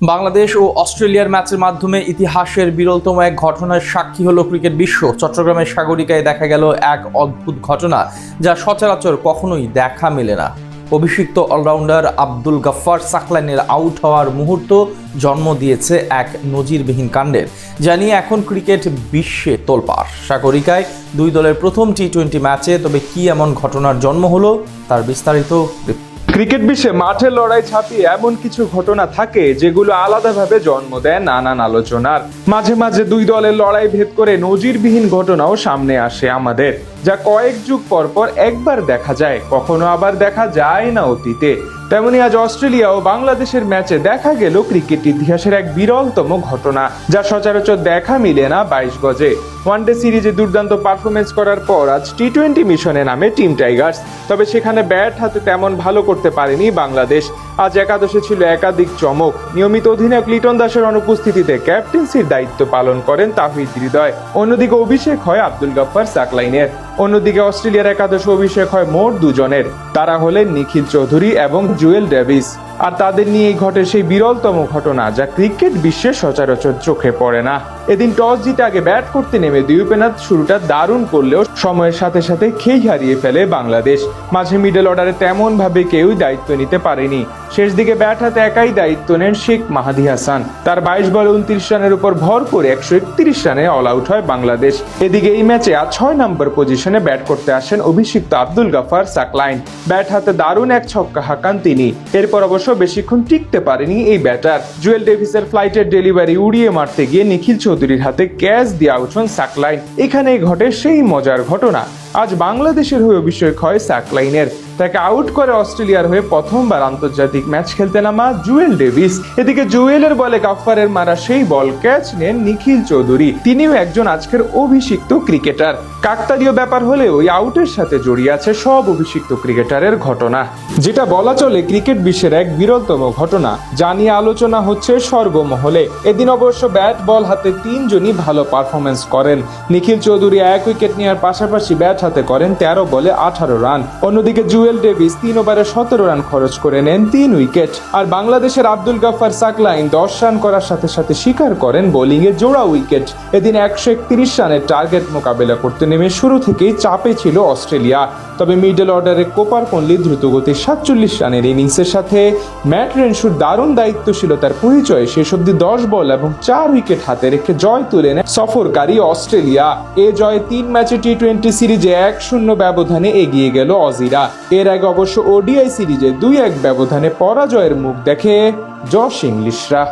বাংলাদেশ ও অস্ট্রেলিয়ার ম্যাচের মাধ্যমে ইতিহাসের বিরলতম এক ঘটনার সাক্ষী হলো ক্রিকেট বিশ্ব। চট্টগ্রামের সাগরিকায় দেখা গেল এক অদ্ভুত ঘটনা, যা সচরাচর কখনোই দেখা মেলে না। অভিষিক্ত অলরাউন্ডার আব্দুল গাফফার সাকলাইনের আউট হওয়ার মুহূর্ত জন্ম দিয়েছে এক নজিরবিহীন কাণ্ডের, যা নিয়ে এখন ক্রিকেট বিশ্বে তোলপাড়। সাগরিকায় দুই দলের প্রথম টি-20 ম্যাচে তবে কি এমন ঘটনার জন্ম হলো, তার বিস্তারিত। ক্রিকেট বিশ্বে মাঠের লড়াই ছাপিয়ে এমন কিছু ঘটনা থাকে যেগুলো আলাদাভাবে জন্ম দেয় নানান আলোচনার। মাঝে মাঝে দুই দলের লড়াই ভেদ করে নজিরবিহীন ঘটনাও সামনে আসে আমাদের, যা কয়েক যুগ পর পর একবার দেখা যায়, কখনো আবার দেখা যায় না অতীতে। তেমনি আজ অস্ট্রেলিয়া ও বাংলাদেশের ম্যাচে দেখা গেল ক্রিকেট ইতিহাসের এক বিরলতম ঘটনা, যা সচরাচর দেখা মিলে না 22 গজে। ওয়ানডে সিরিজে দুর্দান্ত পারফরমেন্স করার পর আজ টি-20 মিশনে নামে টিম টাইগার্স। তবে সেখানে ব্যাট হাতে তেমন ভালো করতে পারেনি বাংলাদেশ। আজ একাদশে ছিল একাধিক চমক। নিয়মিত অধিনায়ক লিটন দাসের অনুপস্থিতিতে ক্যাপ্টেন্সির দায়িত্ব পালন করেন তাহিদ হৃদয়। অন্যদিকে অভিষেক হয় আব্দুল গাফফার সাকলাইনের। অন্যদিকে অস্ট্রেলিয়ার একাদশে অভিষেক হয় মোট দুজনের। তারা হলেন নিখিল চৌধুরী এবং জুয়েল ডেভিস। আর তাদের নিয়েই ঘটে সেই বিরলতম ঘটনা, যা ক্রিকেট বিশ্বে সচরাচর চোখে পড়ে না। এদিন টস জিতে আগে ব্যাট করতে নেমে দুই ওপেনার শুরুটা দারুণ করলেও সময়ের সাথে সাথে খেই হারিয়ে ফেলে বাংলাদেশ। মাঝে মিডল অর্ডারে তেমন ভাবে কেউই দায়িত্ব নিতে পারেনি। শেষ দিকে ব্যাট হাতে একাই দায়িত্ব নেন শেখ মাহাদি হাসান। তার 22 বলে 29 রানের উপর ভর করে 131 রানে অল আউট হয় বাংলাদেশ। এদিকে এই ম্যাচে আজ 6 নম্বর পজিশনে ব্যাট করতে আসেন অভিষিক্ত আব্দুল গাফফার সাকলাইন। ব্যাট হাতে দারুণ এক ছক্কা হাঁকান তিনি। এরপর অবশ্য বেশিক্ষণ টিকতে পারেনি এই ব্যাটার। জুয়েল ডেভিসের ফ্লাইটের ডেলিভারি উড়িয়ে মারতে গিয়ে নিখিল চৌধুরীর হাতে ক্যাচ দিয়ে আউট হন সাকলাইন। এখানেই ঘটে সেই মজার ঘটনা। আজ বাংলাদেশের হয়ে অভিষেক হয় সাকলাইনের। তাকে আউট করে অস্ট্রেলিয়ার হয়ে প্রথমবার আন্তর্জাতিক ম্যাচ খেলতে নামা জুয়েল ডেভিস। এদিকে জুয়েলের বলে গাফফারের মারা সেই বল ক্যাচ নেন নিখিল চৌধুরী। তিনিও একজন আজকের অভিষিক্ত ক্রিকেটার। কাকতালীয় ব্যাপার হলেও ওই আউটের সাথে জড়িয়ে আছে সব অভিষিক্ত ক্রিকেটারের ঘটনা, যেটা বলা চলে ক্রিকেট বিশ্বের এক বিরলতম ঘটনা, যা নিয়ে আলোচনা হচ্ছে সর্বমহলে। এদিন অবশ্য ব্যাট বল হাতে তিনজনই ভালো পারফরমেন্স করেন। নিখিল চৌধুরী 1 উইকেট নেওয়ার পাশাপাশি ব্যাট হাতে করেন 13 বলে 18 রান। অন্যদিকে জুয়েল ডেভিস 3 ওভারে 17 রান খরচ করে নেন 3 উইকেট। আর বাংলাদেশের আব্দুল গাফফার সাকলাইন 10 রান করার সাথে সাথে শিকার করেন বোলিংয়ে জোড়া উইকেট। এদিন 131 রানের টার্গেট মোকাবেলা করতে নেমে শুরু থেকেই চাপে ছিল অস্ট্রেলিয়া। তবে মিডল অর্ডারে কোপার কনলি দ্রুতগতির 47 রানের ইনিংসের সাথে ম্যাট রেনশুর দারুণ দায়িত্বশীলতার পরিচয়ে শেষ অব্দি 10 বল এবং 4 উইকেট হাতে রেখে জয় তুলে নেয় সফরকারী অস্ট্রেলিয়া। এ জয়ে 3 ম্যাচে টি-20 সিরিজে 1-0 ব্যবধানে এগিয়ে গেল অজিরা। এর আগে অবশ্য ওডিআই সিরিজে 2-1 ব্যবধানে পরাজয়ের মুখ দেখে জশ ইংলিশরা।